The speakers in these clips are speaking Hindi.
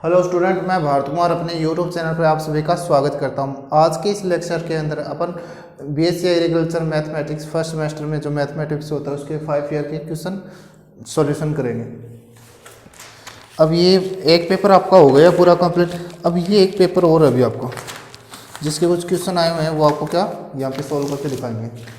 हेलो स्टूडेंट, मैं भारत कुमार अपने यूट्यूब चैनल पर आप सभी का स्वागत करता हूं। आज के इस लेक्चर के अंदर अपन BSc agriculture mathematics first semester में जो मैथमेटिक्स होता है उसके 5 ईयर के क्वेश्चन सॉल्यूशन करेंगे। अब ये एक पेपर आपका हो गया पूरा कंप्लीट। अब ये एक पेपर और है अभी आपको, जिसके कुछ क्वेश्चन आए हुए हैं वो आपको क्या यहाँ पे सॉल्व करके दिखाएंगे।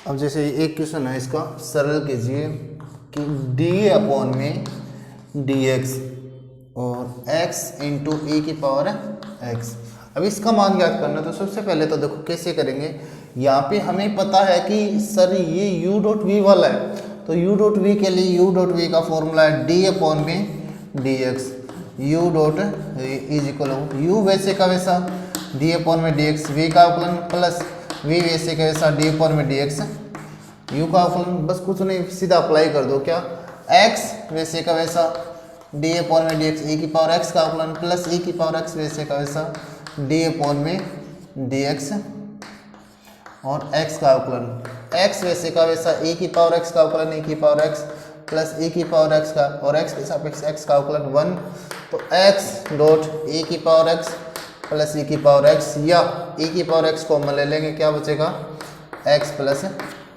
अब जैसे एक क्वेश्चन है, इसका सरल कीजिए कि डी अपॉन में डी एक्स और एक्स इंटू ए की पावर एक्स। अब इसका मान याद करना, तो सबसे पहले तो देखो कैसे करेंगे। यहाँ पे हमें पता है कि सर ये u डॉट वी वाला है, तो u डॉट वी के लिए u डॉट वी का फॉर्मूला है डी अपॉन में D x. U dot is equal you वैसे का वैसा डी अपॉन में डी एक्स, वी का अवकलन प्लस वी वैसे का वैसा डी अपॉन में डी एक्स, यू का अवकलन बस कुछ नहीं सीधा अप्लाई कर दो क्या, एक्स वैसे का वैसा डी अपॉन में डी एक्स, ए की पावर एक्स का अवकलन प्लस ए की पावर एक्स वैसे का वैसा डी अपॉन में डी एक्स और एक्स का अवकलन, एक्स वैसे का वैसा ए की पावर एक्स का अवकलन, ए की पावर एक्स प्लस ए की पावर एक्स का और एक्स के सापेक्ष एक्स का अवकलन 1, तो एक्स डॉट ए की पावर एक्स प्लस ए की पावर एक्स, या ए की पावर एक्स को हम ले लेंगे, क्या बचेगा एक्स प्लस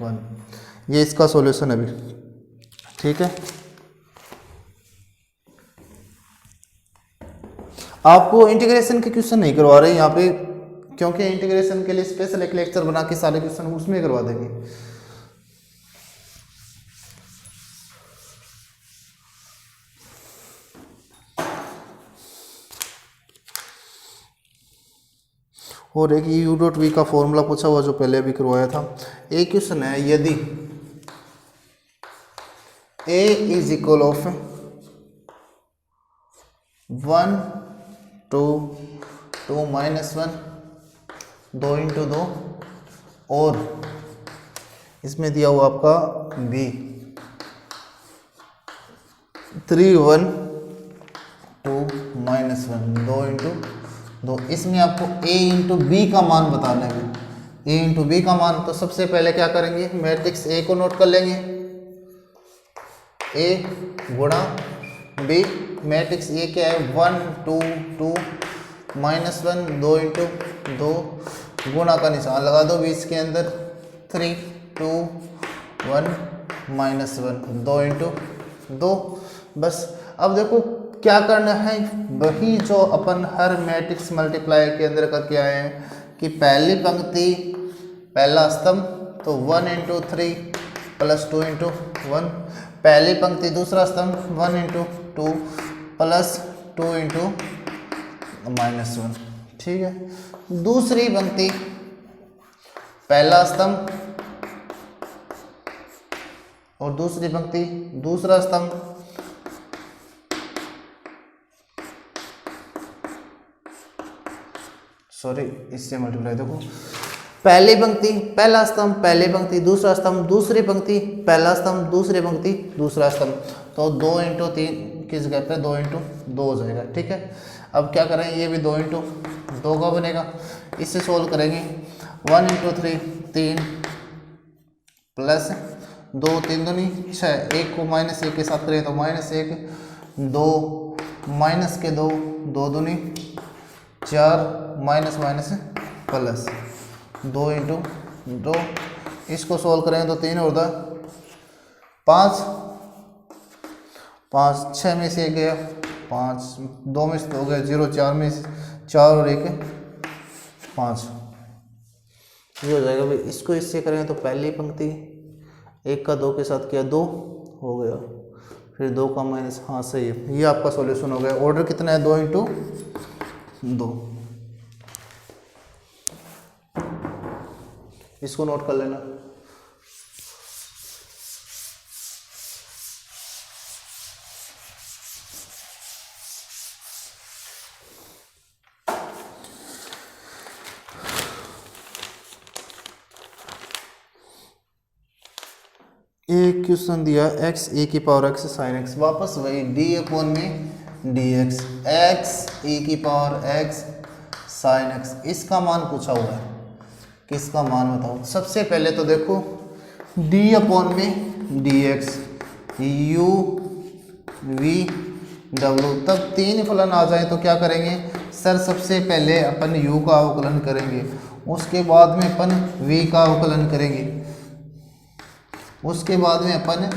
1। ये इसका सॉल्यूशन है अभी, ठीक है। आपको इंटीग्रेशन के क्वेश्चन नहीं करवा रहे यहाँ पे, क्योंकि इंटीग्रेशन के लिए स्पेशल एक लेक्चर बना के सारे क्वेश्चन उसमें करवा देंगे। और एक यू डॉट वी का फॉर्मूला पूछा हुआ जो पहले भी करवाया था। एक क्वेश्चन है, यदि a is equal of 1 2 2 minus 1 2 into 2 और इसमें दिया हुआ आपका b 3 1 2 माइनस 1 2 इंटू 2, इसमें आपको a इंटू बी का मान बताना है। a इंटू बी का मान, तो सबसे पहले क्या करेंगे, मैट्रिक्स a को नोट कर लेंगे, a गुणा b, मैट्रिक्स a क्या है 1 2 2 माइनस 1 2 इंटू 2, गुणा का निशान लगा दो बीच के अंदर, 3 2 1 माइनस 1 2 इंटू 2। बस अब देखो क्या करना है, वही जो अपन हर मैट्रिक्स मल्टीप्लाई के अंदर करके आए हैं कि पहली पंक्ति पहला स्तंभ तो 1 इंटू 3 प्लस 2 इंटू 1, पहली पंक्ति दूसरा स्तंभ 1 इंटू 2 प्लस 2 इंटू माइनस 1, ठीक है। दूसरी पंक्ति पहला स्तंभ और दूसरी पंक्ति दूसरा स्तंभ, सॉरी इससे मल्टीप्लाई, देखो पहली पंक्ति पहला स्तंभ पहली पंक्ति दूसरा स्तंभ दूसरी पंक्ति पहला स्तंभ दूसरी पंक्ति दूसरा स्तंभ, तो 2 इंटू 3 किस जगह पे 2 इंटू 2 हो जाएगा, ठीक है। अब क्या करें, ये भी 2 इंटू 2 का बनेगा, इससे सोल्व करेंगे 1 इंटू 3 3 प्लस 2 3 दूनी 6, 1 को माइनस 1 के साथ करें तो माइनस 1 2 माइनस के 2 2 दूनी 4 माइनस माइनस प्लस 2 इंटू 2, इसको सोल्व करेंगे तो 3 और 5 5 6 में से 1 गया 5 2 में से 2 गया 0 4 में से 4 और 1 5, ये हो जाएगा भाई। इसको इससे करेंगे तो पहली पंक्ति 1 का 2 के साथ किया 2 हो गया, फिर 2 का माइनस, हाँ सही है, ये आपका सॉल्यूशन हो गया। ऑर्डर कितना है 2 इंटू 2, इसको नोट कर लेना। एक क्वेश्चन दिया एक्स ए की पावर एक्स साइन एक्स, वापस वही डी अपॉन में डी एक्स, एक्स ए की पावर एक्स साइन एक्स, इसका मान पूछा हुआ है, किसका मान बताओ। सबसे पहले तो देखो डी अपॉन में D x you V W, तब तीन फलन आ जाए तो क्या करेंगे सर, सबसे पहले अपन u का अवकलन करेंगे, उसके बाद में अपन v का अवकलन करेंगे, उसके बाद में अपन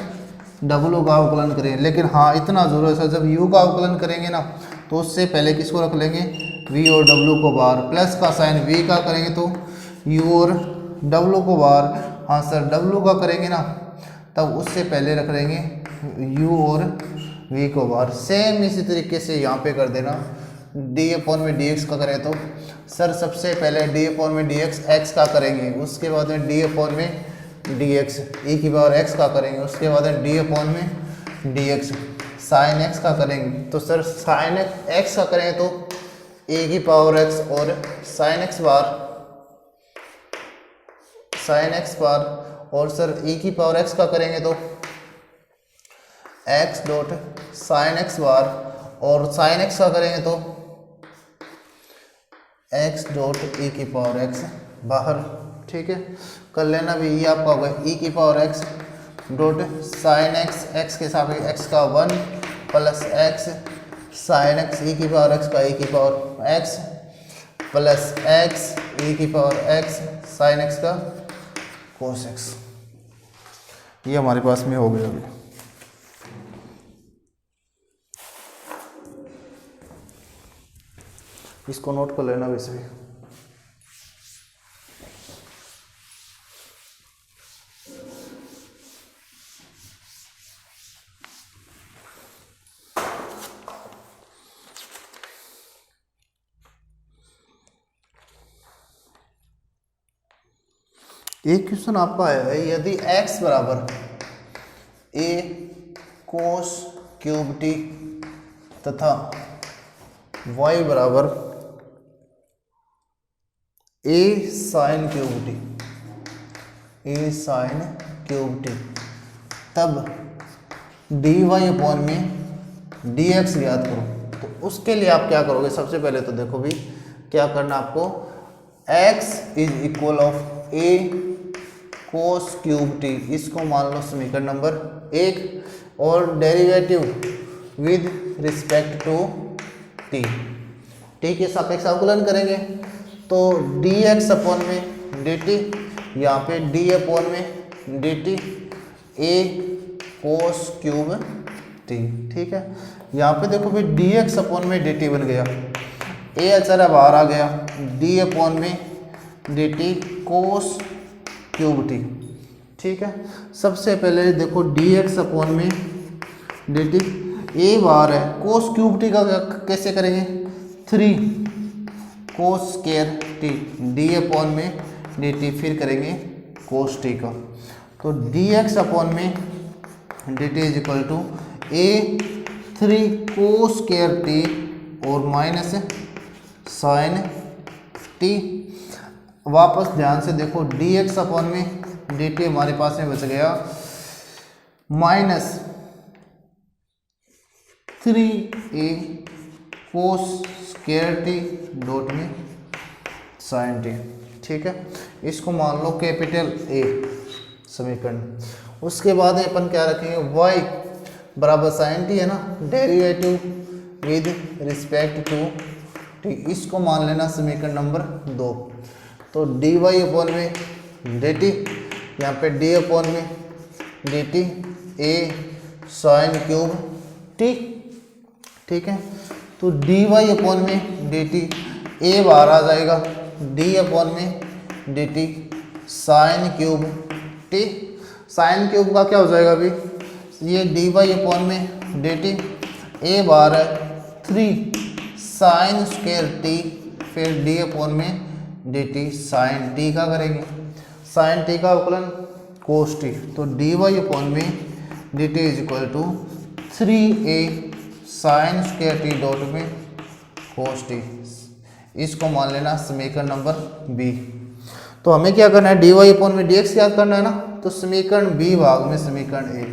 w का अवकलन करेंगे। लेकिन हाँ इतना जरूर है सर, जब u का अवकलन करेंगे ना तो उससे पहले किसको रख लेंगे, v और w को बाहर, प्लस का साइन v का करेंगे तो u और w को बाहर, हाँ सर w का करेंगे ना तब उससे पहले रख लेंगे u और v को बाहर। सेम इसी तरीके से यहाँ पे कर देना, d अपॉन में dx का करें तो सर सबसे पहले d अपॉन में dx x का करेंगे, उसके बाद में d अपॉन में dx e की पावर x का करेंगे, उसके बाद में d अपॉन में dx साइन x का करेंगे। तो सर साइन x का करेंगे तो e की पावर x और साइन x बार और सर e की पावर x का करेंगे तो x डॉट साइन x बार और साइन x का करेंगे तो x डॉट e की पावर x बाहर। ठीक है, कर लेना भी ये आपका होगा e की power x dot sine x, x के साथ x का 1 plus x sine x e की पावर x का e की power x plus x e की पावर x साइन x का कोस x। ये हमारे पास में हो गया अभी। इसको नोट कर लेना वैसे भी। एक क्वेश्चन आपका है, यदि x बराबर a कोस क्यूब टी तथा y बराबर a sine cube T, a sine cube T, तब dy अपॉन में dx याद करो। तो उसके लिए आप क्या करोगे, सबसे पहले तो देखो भी क्या करना आपको, x is equal of a cos cube T, इसको मान लो समीकरण नंबर 1 और derivative with respect to T, T के सापेक्ष अवकलन करेंगे तो dx अपॉन में dt, यहाँ पे d अपॉन में dt a cos cube t। ठीक है, यहाँ पे देखो भाई dx अपॉन में dt बन गया, a अचर बाहर आ गया, d अपॉन में dt कोस क्यूब t। ठीक है, सबसे पहले देखो dx अपॉन में dt, a बाहर है, कोस क्यूब t का कैसे करेंगे, 3 cos square T, D upon में डी टी, फिर करेंगे कोस टी का, तो डी एक्स अपॉन में D T is equal to A 3 cos square T और माइनस साइन टी। वापस ध्यान से देखो डी एक्स अपॉन में डी टी हमारे पास में बच गया minus 3a cos square T dot में साइन टी। ठीक है, इसको मान लो कैपिटल A समीकरण। उसके बाद अपन क्या रखेंगे, y बराबर साइन टी है ना, derivative with respect to T, इसको मान लेना समीकरण नंबर 2। तो dy अपॉन में dt, यहाँ पे d अपॉन में dt a sine cube t। ठीक है, तो dy अपॉन में dt a बाहर आ जाएगा, d अपॉन में dt sine cube t। Sine cube का क्या हो जाएगा अभी, ये dy अपॉन में dt a बाहर है 3 साइन स्क्वायर t, फिर d अपॉन में dt साइन t का करेंगे, साइन t का अवकलन कोस t। तो dy अपॉन में dt is equal to 3a sine square T dot में कोस टी, इसको मान लेना समीकरण नंबर बी। तो हमें क्या करना है, dy अपॉन में dx याद करना है ना, तो समीकरण बी भाग में समीकरण ए,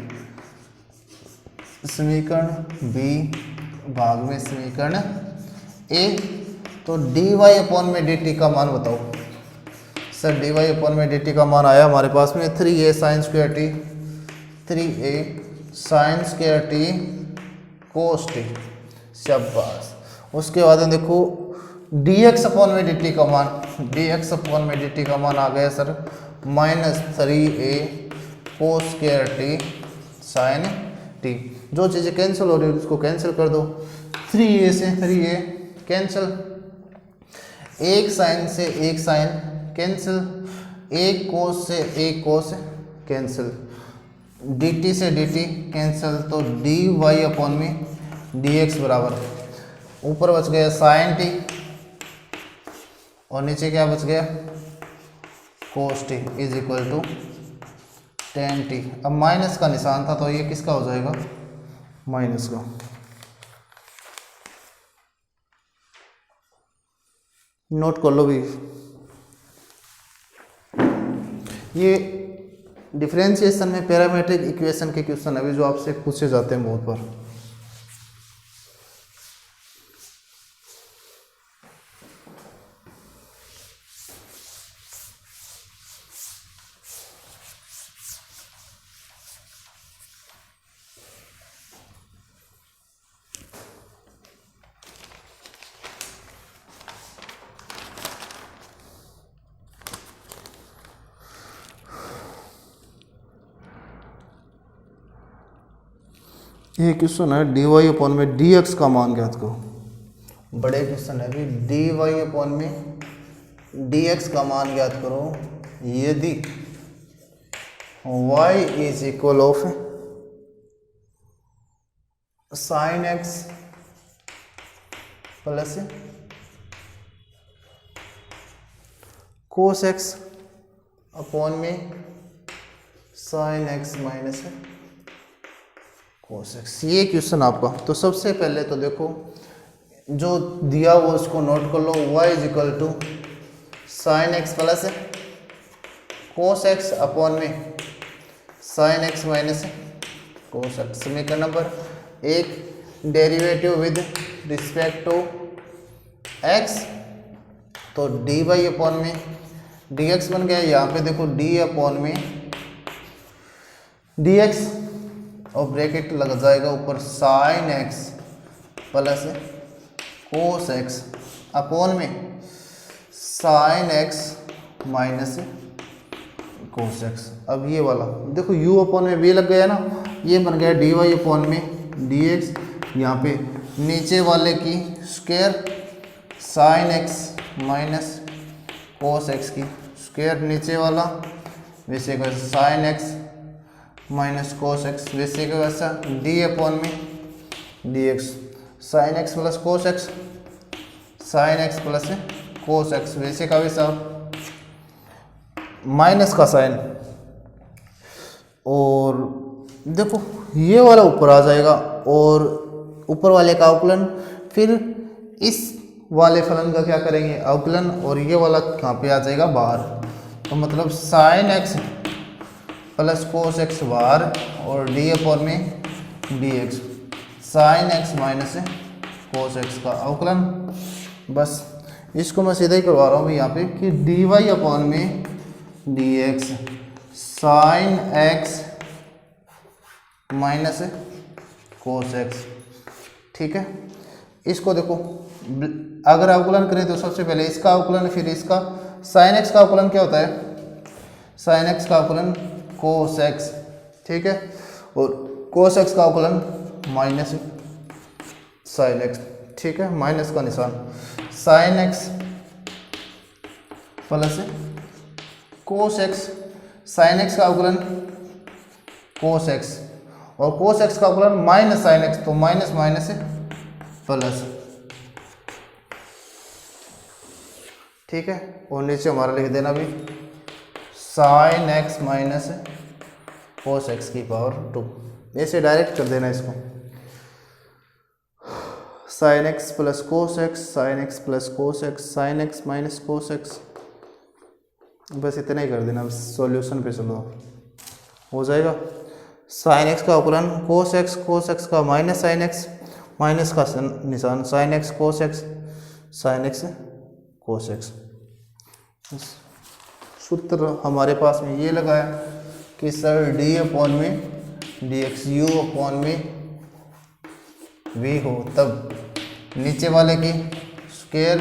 समीकरण बी भाग में समीकरण ए। तो डी वाई अपॉन में डी टी का मान बताओ सर। डी वाई अपॉन में डी टी का मान आया हमारे पास में 3a sine square t, 3a sine square t cos t. शाबाश। उसके बाद में देखो dx अपॉन में dt का मान, dx अपॉन में dt का मान आ गया sir -3a cos square T sine T. जो चीज़ें कैंसिल हो रही है उसको कैंसिल कर दो। 3a से 3a कैंसिल, एक साइन से एक साइन कैंसिल, एक कोस से एक कोस कैंसिल, dt से dt कैंसिल। तो dy अपॉन में dx बराबर ऊपर बच गया साइन टी और नीचे क्या बच गया cos t is equal to tan t. अब माइनस का निशान था तो ये किसका हो जाएगा माइनस का। नोट कर लो भी, ये डिफरेंशिएशन में पैरामीट्रिक इक्वेशन के क्वेश्चन अभी जो आपसे पूछे जाते हैं बहुत बार। ये क्वेश्चन है डी वाई अपॉन में डी एक्स का मान ज्ञात करो। बड़े क्वेश्चन है भी डी वाई अपॉन में डी एक्स का मान ज्ञात करो यदि y is equal of sine x plus cos x upon में sine x minus cos x. ये क्वेश्चन आपका। तो सबसे पहले तो देखो जो दिया वो उसको नोट कर लो। y is equal to sine x plus cos x upon में sine x minus cos x. समीकरण नंबर एक, derivative with respect to x। तो डी वाई अपॉन में डी एक्स बन गया। यहाँ पे देखो d अपॉन में डी एक्स और ब्रैकेट लग जाएगा ऊपर sine x plus cos x upon में sine x minus cos x. अब ये वाला देखो u अपॉन में b लग गया ना, ये बन गया डी वाई अपॉन में डी एक्स। यहाँ पे नीचे वाले की square sine x minus cos x की स्क्वायर नीचे वाला, वैसे का sign x minus cos x, वैसे का वैसा डी अपॉन में D x sign x plus cos x, sign x plus cos x, वैसे का वैसा माइनस का साइन। और देखो ये वाला ऊपर आ जाएगा और ऊपर वाले का अवकलन, फिर इस वाले फलन का क्या करेंगे अवकलन, और ये वाला कहाँ पे आ जाएगा बाहर। तो मतलब sign x plus cos x बाहर और डी अपॉन में D x sign x minus cos x का अवकलन। बस इसको मैं सीधा ही करवा रहा हूँ यहाँ पे कि डी वाई अपॉन में D x sign x minus cos x. ठीक है, इसको देखो अगर अवकलन करें तो सबसे पहले इसका अवकलन, फिर इसका साइन एक्स का अवकलन क्या होता है साइन एक्स का अवकलन कोस एक्स। ठीक है, और कोस एक्स का अवकलन माइनस साइन एक्स। ठीक है, माइनस का निशान sign x plus cos x, sine x का अवकलन कोस एक्स और कोस एक्स का अवकलन माइनस साइन एक्स, तो माइनस माइनस प्लस। ठीक है, और नीचे हमारा लिख देना भी sign x minus cos x की पावर 2, ऐसे डायरेक्ट कर देना इसको। Sign x plus cos x, sign x plus cos x, sign x minus cos x, बस इतना ही कर देना। सॉल्यूशन पे चलो। हो जाएगा। साइन एक्स का अवकलन कोस एक्स का माइनस साइन एक्स, माइनस का निशान sine x cos x, sine x cos x. सूत्र हमारे पास में ये लगा है कि सर डी अपॉन में डी एक्स यू अपॉन में वी हो तब नीचे वाले की स्क्वायर,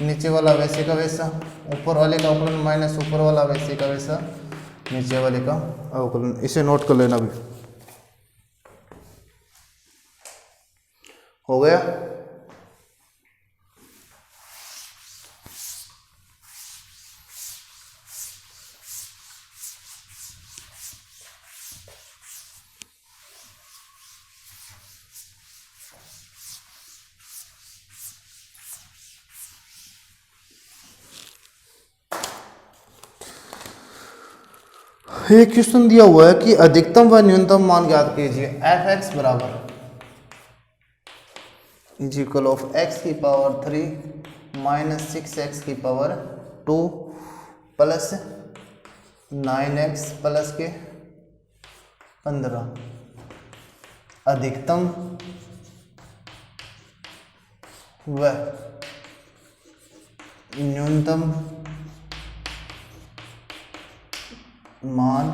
नीचे वाला वैसे का वैसा, ऊपर वाले का अवकलन माइनस ऊपर वाला वैसे का वैसा, नीचे वाले का अवकलन। इसे नोट कर लेना भी। हो गया। एक क्वेश्चन दिया हुआ है कि अधिकतम व न्यूनतम मान ज्ञात कीजिए। एफ एक्स बराबर इज इक्वल ऑफ एक्स की पावर 3 माइनस 6x की पावर 2 प्लस 9x प्लस के 15। अधिकतम व न्यूनतम मान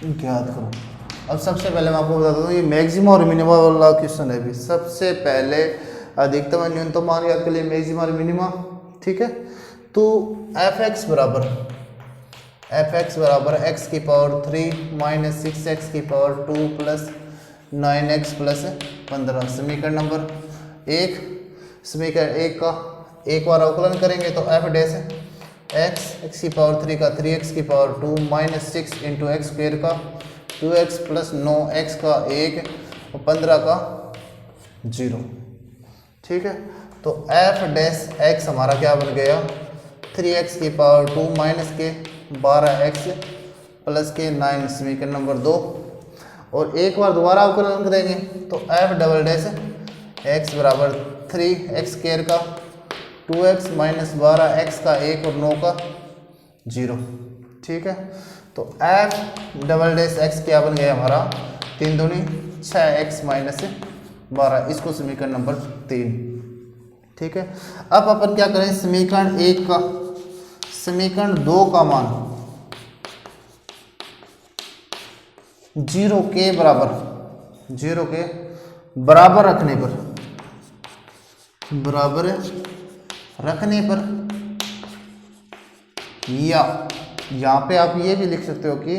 ज्ञात करो। अब सबसे पहले मैं आपको बताता हूँ, ये मैक्सिमा और मिनिमा वाला क्वेश्चन है भी। सबसे पहले अधिकतम और न्यूनतम मान ज्ञात के लिए मैक्सिमा और मिनिमा, ठीक है। तो एफ एक्स बराबर एक्स की पावर 3 माइनस 6x की पावर 2 प्लस 9x प्लस 15। समीकरण नंबर 1। समीकरण 1 का एक बार अवकलन करेंगे तो एफ डैश एक्स की पावर 3 का 3x की power 2 minus 6 into x square का 2x प्लस 9x का 1 और 15 का 0, ठीक है। तो एफ डैश एक्स हमारा क्या बन गया 3x की पावर 2 माइनस के 12x प्लस के 9। समीकरण नंबर 2। और एक बार दोबारा अवकलन करेंगे तो एफ डबल डैश एक्स बराबर 3x स्क्वायर का 2x माइनस 12x का 1 और 9 का 0, ठीक है। तो एफ डबल डैश एक्स क्या बन गया हमारा 3 दूनी 6x माइनस 12। इसको समीकरण नंबर 3, ठीक है। अब अपन क्या करें, समीकरण 1 का समीकरण 2 का मान 0 के बराबर रखने पर या यहाँ पे आप ये भी लिख सकते हो कि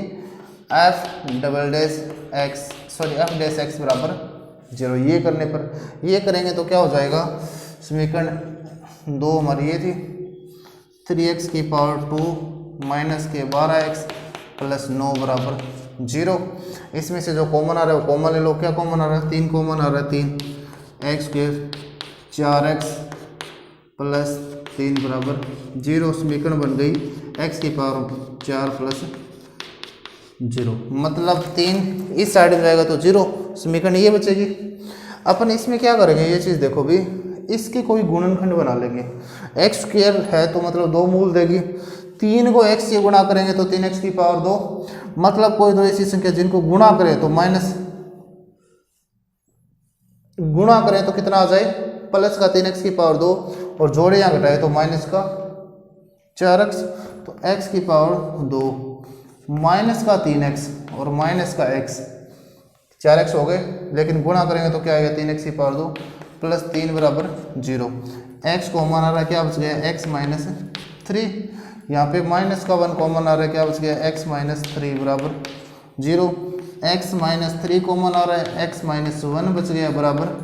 एफ डैश एक्स बराबर 0। ये करने पर, ये करेंगे तो क्या हो जाएगा, समीकरण 2 हमारी ये थी 3x की पावर 2 माइनस के 12x प्लस 9 बराबर 0। इसमें से जो कॉमन आ रहा है वो कॉमन ले लो। क्या कॉमन आ रहा है, 3 कॉमन आ रहा है, 3x स्क्वायर 4x प्लस 3 बराबर 0। समीकरण बन गई x की पावर 4 प्लस 0, मतलब 3 इस साइड में जाएगा तो 0, समीकरण ये बचेगी। अपन इसमें क्या करेंगे, ये चीज़ देखो भी, इसके कोई गुणनखंड बना लेंगे। एक्स स्क्वायर है तो मतलब 2 मूल देगी, 3 को x से गुणा करेंगे तो 3x की पावर 2, मतलब कोई दो ऐसी संख्या जिनको गुणा करें तो माइनस, गुणा करें तो कितना आ जाए प्लस का 3x की पावर 2 और जोड़े यहाँ घटाए तो माइनस का 4x, तो x की पावर 2 माइनस का 3x और माइनस का x 4x हो गए। लेकिन गुणा करेंगे तो क्या आएगा 3x की पावर 2 प्लस 3 बराबर 0। x कॉमन आ रहा है, क्या बच गया x माइनस 3। यहाँ पे माइनस का 1 कॉमन आ रहा है, क्या बच गया x माइनस 3 बराबर 0। x माइनस 3 कॉमन आ रहा है, x माइनस 1 बच गया बराबर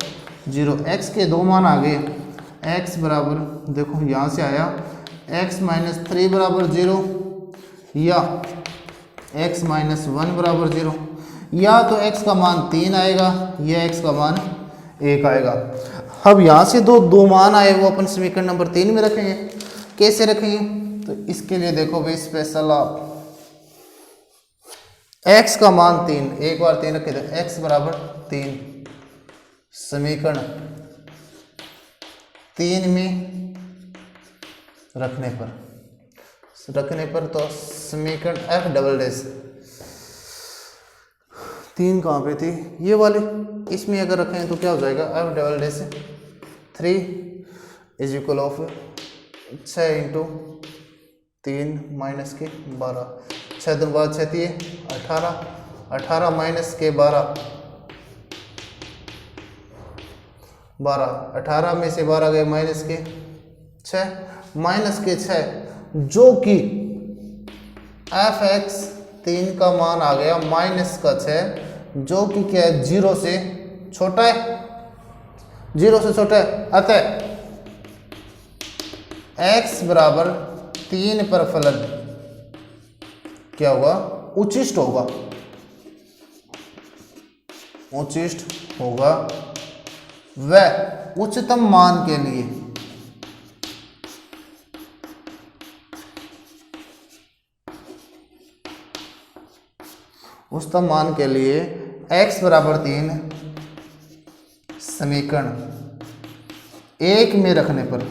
0। x के 2 मान आ गए, x बराबर देखो यहाँ से आया x माइनस 3 बराबर 0 या x माइनस 1 बराबर 0, या तो x का मान 3 आएगा या x का मान 1 आएगा। अब यहाँ से दो मान आए वो अपन समीकरण नंबर 3 में रखेंगे। कैसे रखेंगे, तो इसके लिए देखो भाई स्पेशल आप x का मान 3, एक बार 3 रखे तो x बराबर 3, समीकरण 3 में रखने पर तो समीकरण एफ डबल डैश 3 कहाँ पे थी, ये वाले, इसमें अगर रखें तो क्या हो जाएगा, F double dash 3 is equal of 6 into 3 minus के 12, 6 दूनी 12 6 3 18, 18 माइनस के 12, 18 में से 12 गए माइनस के 6, माइनस के 6 जो कि एफ एक्स 3 का मान आ गया माइनस का 6 जो कि क्या है, 0 से छोटा है, 0 से छोटा है। अतः x बराबर 3 पर फलन क्या होगा, उचिष्ट होगा, उचिष्ट होगा वह उच्चतम मान के लिए उच्चतम मान के लिए x बराबर 3 समीकरण 1 में रखने पर,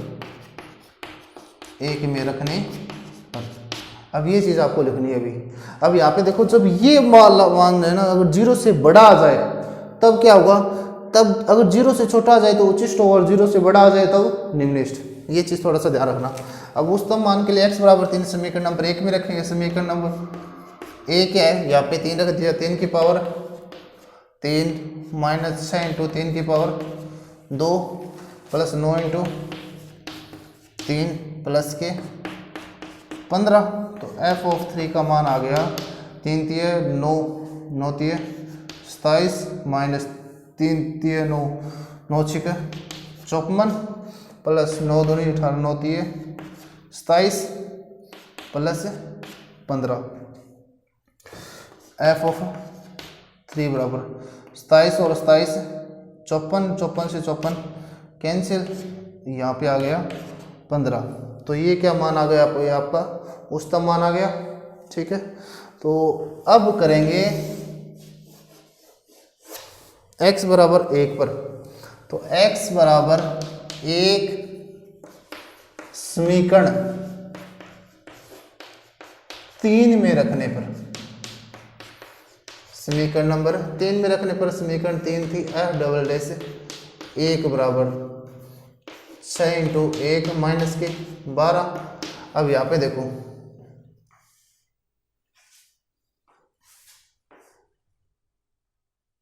1 में रखने पर, अब ये चीज़ आपको लिखनी है अभी। अब यहाँ पे देखो, जब ये मान है ना, अगर 0 से बड़ा आ जाए तब क्या होगा, तब अगर 0 से छोटा आ जाए तो उच्चिष्ट हो, और 0 से बड़ा आ जाए तब निम्निष्ठ। ये चीज़ थोड़ा सा ध्यान रखना। अब उच्चतम मान के लिए x बराबर 3 समीकरण नंबर 1 में रखेंगे। समीकरण नंबर 1 क्या है, यहाँ पे 3 रख दिया, 3 की पावर 3 माइनस 6 इंटू 3 की पावर 2 प्लस 9 इंटू 3 प्लस के 15। तो एफ ऑफ 3 का मान आ गया 3 तिये 9, 9 तिये 27 माइनस 3 तिये 9, 9 छिके 54 प्लस 9 दूनी 18, 9 तिये 27 प्लस 15। एफ ऑफ 3 बराबर 27 और 27 54, 54 से 54 कैंसिल, यहाँ पे आ गया 15। तो ये क्या मान आ गया आपको, ये आपका उच्चतम मान आ गया। ठीक है, तो अब करेंगे x बराबर 1 पर। तो x बराबर 1 समीकरण 3 में रखने पर, समीकरण नंबर 3 में रखने पर, समीकरण 3 थी एफ डबल डैश 1 बराबर 6 इंटू 1 माइनस के 12। अब यहाँ पे देखो,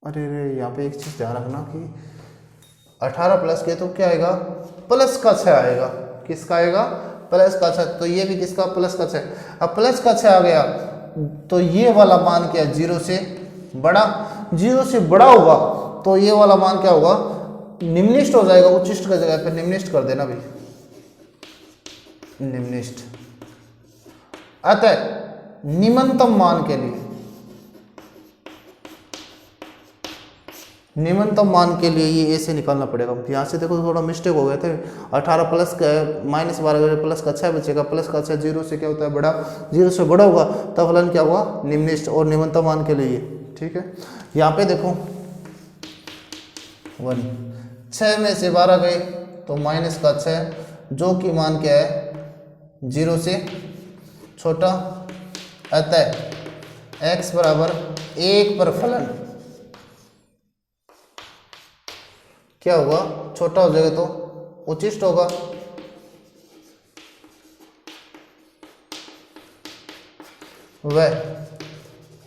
अरे यहाँ पे एक चीज़ ध्यान रखना कि 18 प्लस के तो क्या आएगा, प्लस का 6 आएगा। किसका आएगा, प्लस का 6। तो ये भी किसका, प्लस का 6। अब प्लस का 6 आ गया तो ये वाला मान क्या, 0 से बड़ा, 0 से बड़ा होगा तो ये वाला मान क्या होगा, निम्निष्ठ हो जाएगा। उच्चिष्ट का जगह पे निम्निष्ठ कर देना भी, निम्निष्ठ। अतः निम्नतम मान के लिए, निम्नतम मान के लिए ये ऐसे निकालना पड़ेगा। यहाँ से देखो थोड़ा मिस्टेक हो गया था, 18 प्लस का माइनस 12 प्लस का 6 बचेगा, प्लस का 6 0 से क्या होता है बड़ा, 0 से बड़ा होगा तब फलन क्या हुआ, निम्निष्ठ और निम्नतम मान के लिए। ठीक है, यहाँ पे देखो 1, 6 में से 12 गए तो माइनस का 6 जो कि मान क्या है, 0 से छोटा। अतः x बराबर 1 पर फलन क्या होगा, छोटा हो जाएगा तो उच्चिष्ट होगा। वह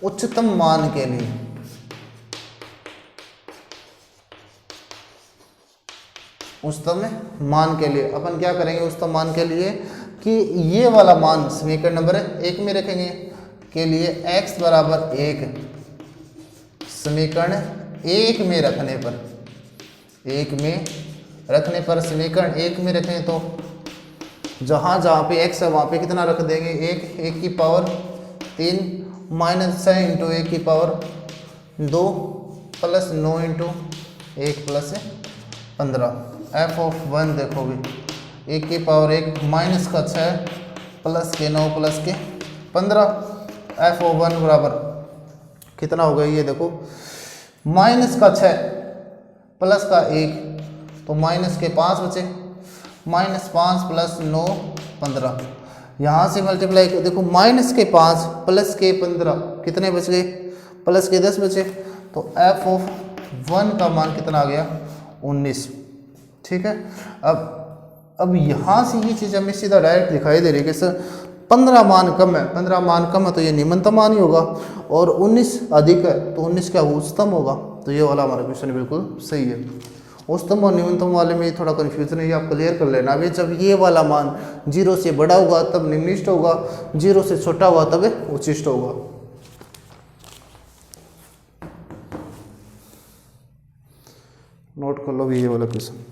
उच्चतम मान के लिए उच्चतम मान के लिए अपन क्या करेंगे, उच्चतम मान के लिए कि ये वाला मान समीकरण नंबर 1 में रखेंगे के लिए x बराबर 1 समीकरण 1 में रखने पर, 1 में रखने पर, समीकरण 1 में रखें तो जहाँ जहाँ पे x है वहाँ पे कितना रख देंगे, 1 की पावर 3 माइनस 6 इंटू 1 की power 2 plus 9 into 1 plus 15। F of 1 देखो भी, 1 की पावर 1 माइनस का 6 प्लस के 9 प्लस के 15। एफ ऑफ 1 बराबर कितना हो गया, ये देखो माइनस का 6 प्लस का 1 तो माइनस के 5 बचे, माइनस 5 प्लस 9 15। यहाँ से मल्टीप्लाई देखो -5 +15 कितने बच गए, +10 बचे। तो f(1) का मान कितना आ गया, 19। ठीक है, अब यहाँ से ये चीज़ हमें सीधा डायरेक्ट दिखाई दे रही है कि सर 15 मान कम है, 15 मान कम है तो ये निम्नतम मान ही होगा, और 19 अधिक है तो 19 क्या उच्चतम होगा। तो ये वाला हमारा क्वेश्चन बिल्कुल सही है। उच्चतम और न्यूनतम वाले में थोड़ा कन्फ्यूजन है, ये आप क्लियर कर लेना। अभी जब ये वाला मान 0 से बड़ा होगा तब निम्निष्ठ होगा, 0 से छोटा हुआ तब उच्चिष्ट होगा। नोट कर लो भी ये वाला क्वेश्चन।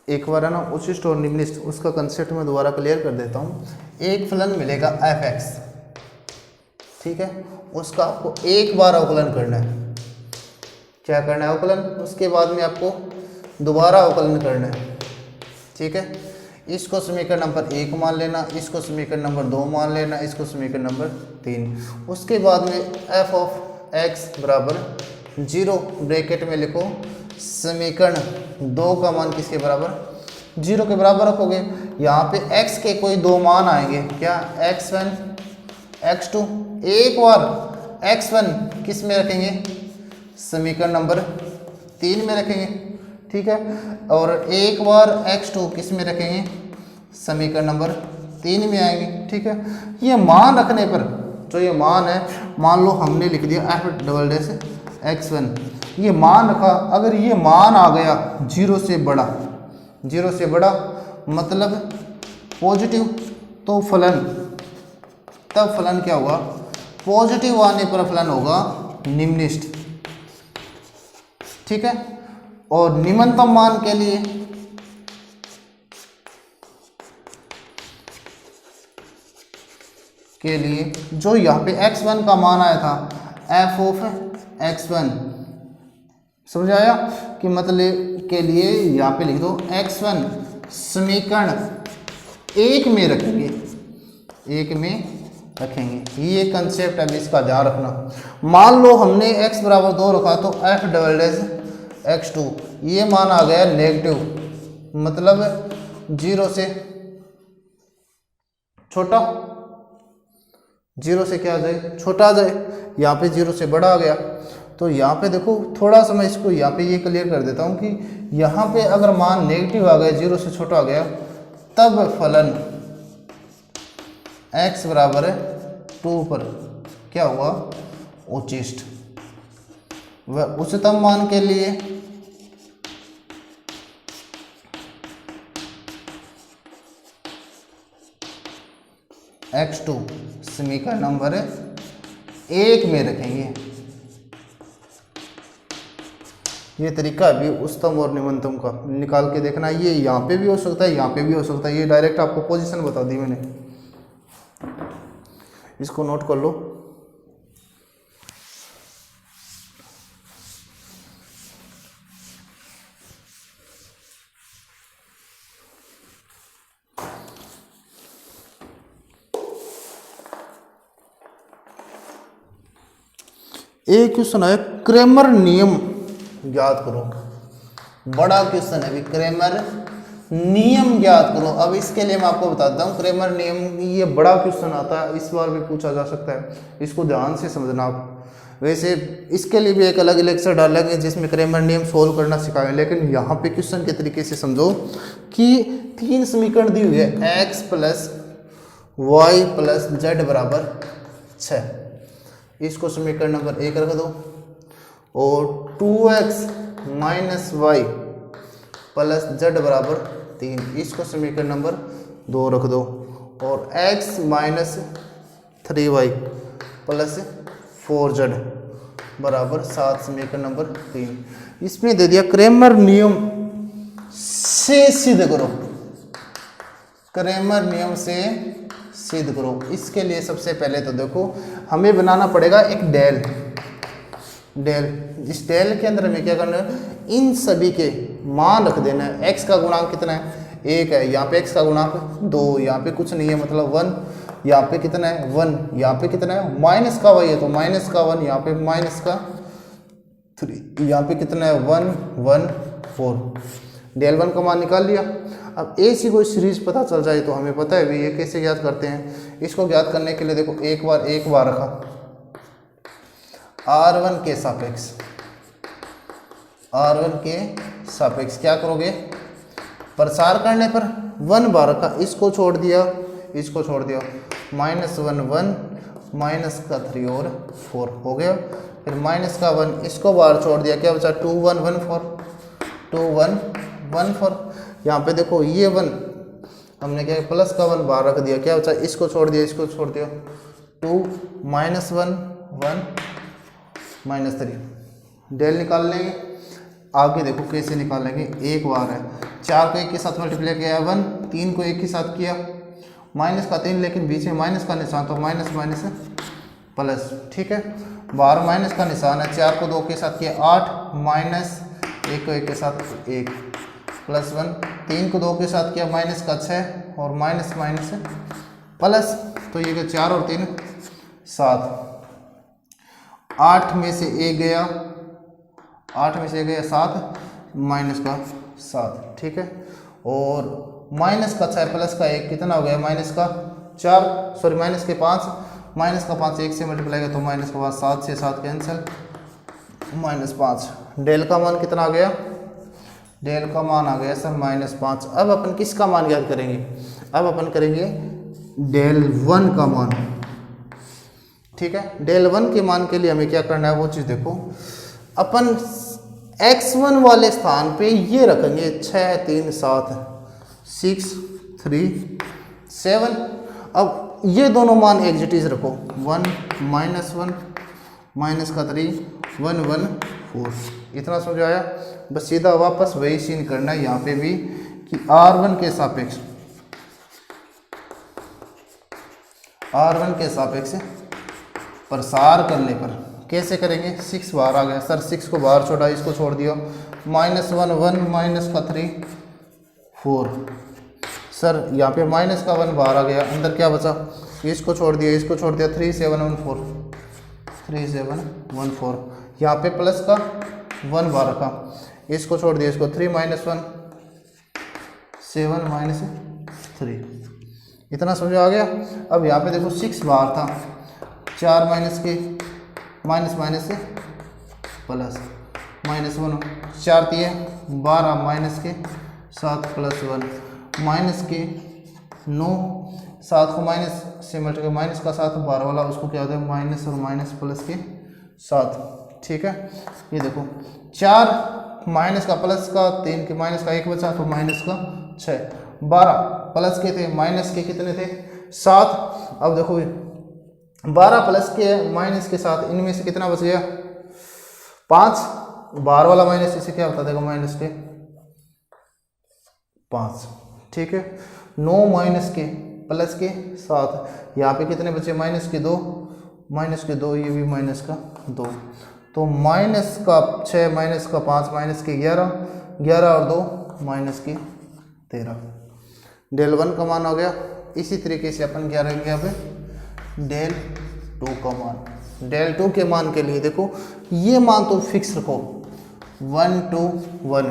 एक बार है ना उच्चिष्ट और निम्निष्ठ उसका कंसेप्ट मैं दोबारा क्लियर कर देता हूँ। एक फलन मिलेगा f(x), ठीक है, उसका आपको एक बार अवकलन करना है। क्या करना है, अवकलन। उसके बाद में आपको दोबारा अवकलन करना है। ठीक है, इसको समीकरण नंबर 1 मान लेना, इसको समीकरण नंबर 2 मान लेना, इसको समीकरण नंबर 3। उसके बाद में f(x) बराबर 0 ब्रैकेट में लिखो, समीकरण 2 का मान किसके बराबर, 0 के बराबर रखोगे। यहाँ पे x के कोई दो मान आएंगे, क्या, x1 x2। एक बार x1 किस में रखेंगे, समीकरण नंबर 3 में रखेंगे। ठीक है, और एक बार x2 किस में रखेंगे, समीकरण नंबर 3 में आएंगे। ठीक है, ये मान रखने पर जो ये मान है, मान लो हमने लिख दिया f(x1), ये मान रखा। अगर ये मान आ गया 0 से बड़ा, 0 से बड़ा मतलब पॉजिटिव, तो फलन, तब फलन क्या होगा, पॉजिटिव आने पर फलन होगा निम्निष्ठ। ठीक है, और निम्नतम मान के लिए जो यहाँ पे x1 का मान आया था, f(x1), समझ आया कि मतलब के लिए यहाँ पे लिख दो x1 समीकरण 1 में रखेंगे, 1 में रखेंगे। ये कंसेप्ट है, इसका ध्यान रखना। मान लो हमने x बराबर 2 रखा तो f(x2) ये मान आ गया नेगेटिव, मतलब 0 से छोटा, 0 से क्या आ जाए, छोटा आ जाए। यहाँ पे 0 से बड़ा आ गया। तो यहाँ पे देखो थोड़ा सा मैं इसको यहाँ पे ये क्लियर कर देता हूँ कि यहाँ पे अगर मान नेगेटिव आ गया, 0 से छोटा आ गया, तब फलन x बराबर 2 पर क्या हुआ, उच्चिष्ट। वह उच्चतम मान के लिए x2 समीकरण नंबर 1 में रखेंगे। ये तरीका अभी उच्चतम और निम्नतम का निकाल के देखना। ये यहाँ पे भी हो सकता है, यहाँ पे भी हो सकता है। ये डायरेक्ट आपको पोजीशन बता दी मैंने, इसको नोट कर लो। एक क्वेश्चन है, क्रेमर नियम ज्ञात करो। बड़ा क्वेश्चन है अभी, क्रेमर नियम ज्ञात करो। अब इसके लिए मैं आपको बताता हूँ क्रेमर नियम, ये बड़ा क्वेश्चन आता है, इस बार भी पूछा जा सकता है, इसको ध्यान से समझना आप। वैसे इसके लिए भी एक अलग लेक्चर डालेंगे जिसमें क्रेमर नियम सोल्व करना सिखाएंगे, लेकिन यहाँ पे क्वेश्चन के तरीके से समझो कि 3 समीकरण दी हुई है, x + y + z बराबर 6। इसको समीकरण नंबर 1 रख दो, और 2x - y + z बराबर 3, इसको समीकरण नंबर 2 रख दो, और x - 3y + 4z बराबर 7, समीकरण नंबर 3। इसमें दे दिया क्रेमर नियम से सिद्ध करो, क्रेमर नियम से सिद्ध करो। इसके लिए सबसे पहले तो देखो हमें बनाना पड़ेगा एक डेल। इस डेल के अंदर हमें क्या करना है, इन सभी के मान रख देना है। एक्स का गुणांक कितना है, 1 है, यहाँ पे एक्स का गुणांक 2, यहाँ पे कुछ नहीं है मतलब 1, यहाँ पे कितना है 1, यहाँ पे कितना है माइनस का y है तो माइनस का 1, यहाँ पे माइनस का 3, यहाँ पे कितना है 1 1 4। डेल 1 का मान निकाल लिया। अब ऐसी कोई सीरीज पता चल जाए तो हमें पता है भी ये कैसे ज्ञात करते हैं। इसको ज्ञात करने के लिए देखो एक बार रखा R1 के सापेक्ष क्या करोगे, प्रसार करने पर 1 बार रखा, इसको छोड़ दिया -1 1 माइनस का 3 और 4 हो गया। फिर माइनस का 1 इसको बाहर छोड़ दिया, क्या बचा 2 1 1 4। यहाँ पे देखो ये 1 हमने क्या प्लस का 1 बाहर रख दिया, क्या बचा इसको छोड़ दिया 2 -1 1 -3। डेल निकाल लेंगे। आगे देखो कैसे निकालेंगे, एक बार है 4 को 1 के साथ मल्टीप्लाई किया 1, 3 को 1 के साथ किया माइनस का 3, लेकिन बीच में माइनस का निशान तो माइनस प्लस, ठीक है। बाहर माइनस का निशान है, 4 को 2 के साथ किया 8 माइनस 1 को 1 के साथ 1 +1, 3 को 2 के साथ किया माइनस का 6 और माइनस प्लस, तो ये 4 और 3 7, 8 में से 1 गया 7 माइनस का 7, ठीक है। और माइनस का 6 प्लस का 1 कितना हो गया माइनस का 5, माइनस का 5 1 से मल्टीप्लाई किया तो माइनस का 5, 7 से 7 कैंसिल -5। डेल का मान कितना आ गया, डेल का मान आ गया सर -5। अब अपन किसका मान ज्ञात करेंगे, अब अपन करेंगे डेल 1 का मान, ठीक है। डेल 1 के मान के लिए हमें क्या करना है वो चीज़ देखो, अपन x1 वाले स्थान पे ये रखेंगे 6 3 7 6 3 7। अब ये दोनों मान एग्जिटिव रखो 1 -1 माइनस का 3 1 1 4। इतना समझ आया। बस सीधा वापस वही सीन करना है यहाँ पे भी कि R1 के सापेक्ष प्रसार करने पर कैसे करेंगे, 6 बाहर आ गया सर, 6 को बाहर छोड़ा, इसको छोड़ दिया -1 1 माइनस का 3 4। सर यहाँ पे माइनस का 1 बाहर आ गया, अंदर क्या बचा, इसको छोड़ दिया 3 7 1 4। यहाँ पे प्लस का 1 बाहर रखा, इसको छोड़ दिया 3 -1 7 -3। इतना समझ आ गया। अब यहाँ पे देखो 6 बाहर था, 4 माइनस के माइनस से प्लस -1 4 दिए 12 माइनस के 7 +1 माइनस के 9 7 को माइनस से मल्टीप्लाई माइनस का 7 12 वाला उसको क्या होता है माइनस और माइनस प्लस के 7, ठीक है। ये देखो 4 माइनस का प्लस का 3 के माइनस का 1 बचा तो माइनस का 6 12 प्लस के थे माइनस के कितने थे 7। अब देखो 12 प्लस के माइनस के 7 इनमें से कितना बच गया 5, 12 वाला माइनस इसे क्या बता देगा माइनस के 5, ठीक है। 9 माइनस के प्लस के 7, यहाँ पे कितने बचे माइनस के 2, ये भी माइनस का 2, तो माइनस का 6 माइनस का 5 माइनस के 11 और 2 माइनस के 13। डेल 1 का मान हो गया। इसी तरीके से अपन क्या रहेंगे यहाँ पे डेल 2 का मान। डेल 2 के मान के लिए देखो ये मान तो फिक्स रखो 1 2 1।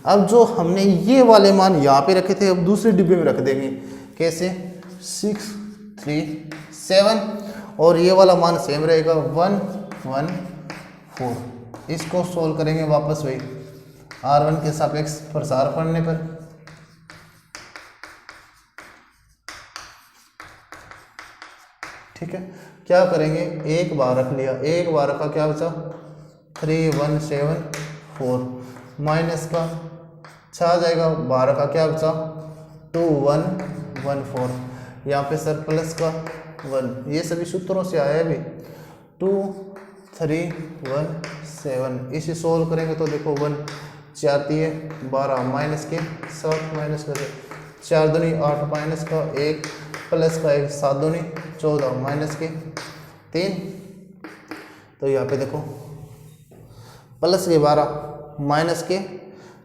अब जो हमने ये वाले मान यहाँ पे रखे थे अब दूसरे डिब्बे में रख देंगे, कैसे 6 3 7 और ये वाला मान सेम रहेगा 1 1 4। इसको सोल्व करेंगे वापस वही R1 के सापेक्ष प्रसार पढ़ने पर। ठीक है, क्या करेंगे एक बार रख लिया, एक बार रखा क्या बचा 3 1 7 4 माइनस का 6 आ जाएगा, 12 का क्या बचा 2 1 1 4। यहाँ पे सर प्लस का 1, ये सभी सूत्रों से आया है अभी 2 3 1 7। इसे सोल्व करेंगे तो देखो 1 4 दिए 12 माइनस के 7 माइनस का 4 दूनी 8 माइनस का 1 प्लस का 1 7 दूनी 14 माइनस के 3। तो यहाँ पे देखो प्लस के 12 माइनस के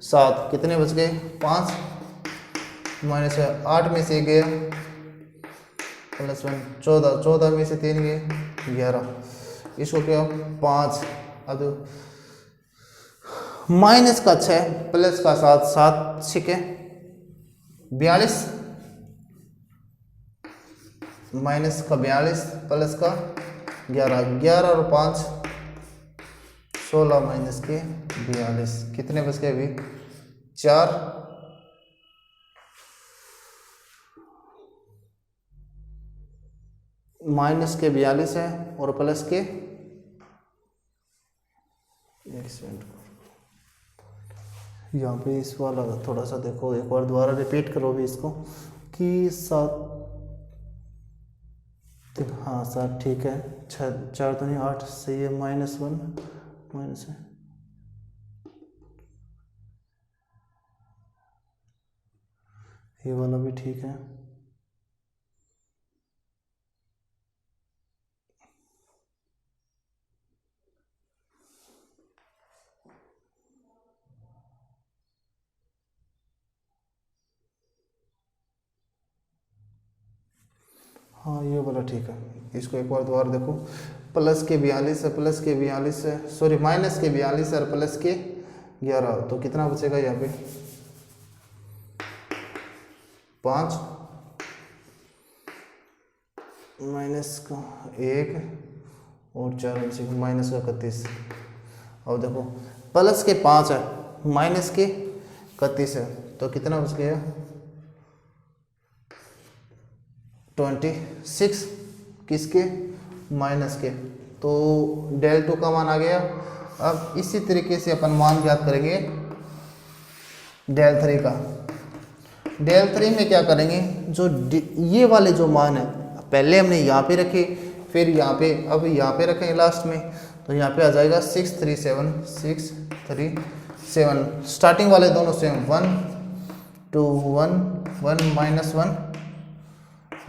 7 कितने बच गए 5 माइनस 8 में से 1 गया प्लस 1 14 14 में से 3 गए 11 इसको क्या 5। अब माइनस का 6 प्लस का 7 7 6 42 माइनस का 42 प्लस का 11 11 और 5 16 माइनस के 42 कितने बच गए अभी 4। माइनस के 42 है और प्लस के 1 सेकंड यहाँ पे इस वाला थोड़ा सा देखो एक बार दोबारा रिपीट करो भी इसको कि 7 हाँ 7 ठीक है 6 4 तो नहीं 8 सही है -1 माइनस है ये वाला भी ठीक है। हाँ ये वाला ठीक है। इसको एक बार दोबारा देखो प्लस के 42 है प्लस के 42 है सॉरी माइनस के 42 और प्लस के 11 तो कितना बचेगा यहाँ पे 5 माइनस का 1 और 4 बचेगा माइनस का 31। और देखो प्लस के 5 है माइनस के 31 है तो कितना बच गया 26 किसके माइनस के। तो डेल 2 का मान आ गया। अब इसी तरीके से अपन मान ज्ञात करेंगे डेल 3 का। डेल 3 में क्या करेंगे जो ये वाले जो मान है पहले हमने यहाँ पे रखे फिर यहाँ पे अब यहाँ पे रखेंगे लास्ट में तो यहाँ पे आ जाएगा 6 3 7 6 3 7 स्टार्टिंग वाले दोनों सेम 1 2 1 1 -1